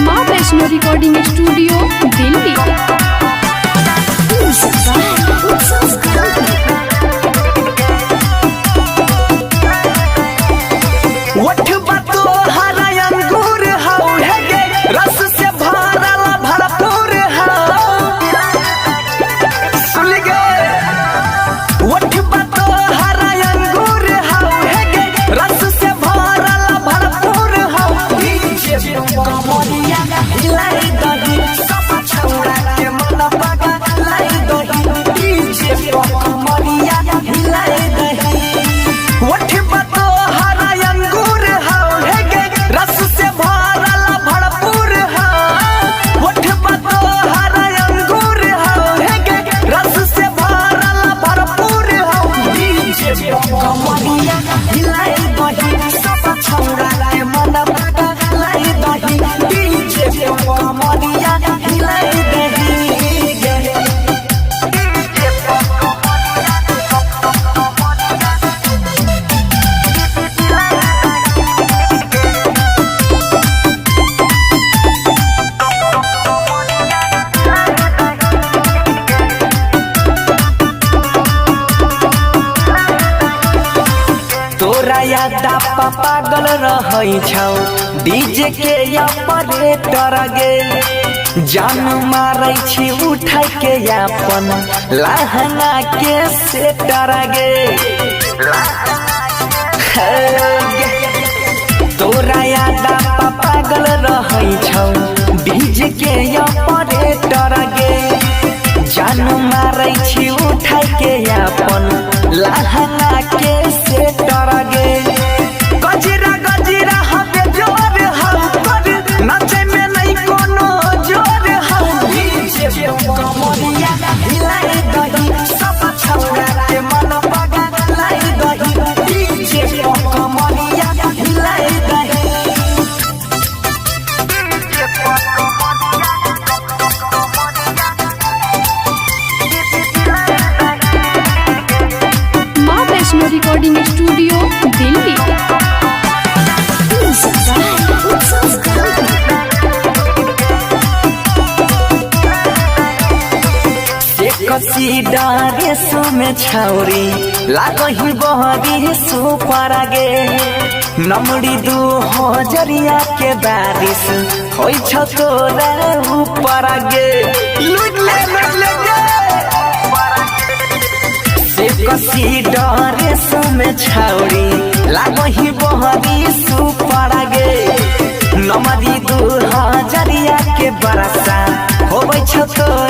माँ Vaishno recording studio Delhi. तोरा यादा पागल रहै छौ डीजे के ऑपरेटर गे जान मारै छी उठा के अपन लहंगा के सेटर गे तोरा यादा पागल रहै छौ डीजे के ऑपरेटर गे जान मारै छी उठा के अपन लहंगा के सेटर गे गजरा गजरा हबे जोर हम पर नाचे में नहीं कोनो जोर हम डीजे कमरिया हिलाई दही सब छौरा के मन पगलाई दही डीजे कमरिया हिलाई दही माँ वैष्णो रिकॉर्डिंग स्टूडियो दिल्ली। कसी डारे सो में छौरी लागही बहरी सो पारा गे नमड़ी 2000 के बारिश होई छ तोरा ऊपर गे लुट ले गे से कसी डारे सो में छौरी लागही बहरी सो पारा गे नमड़ी 2000 के बरसा होई छ तोरा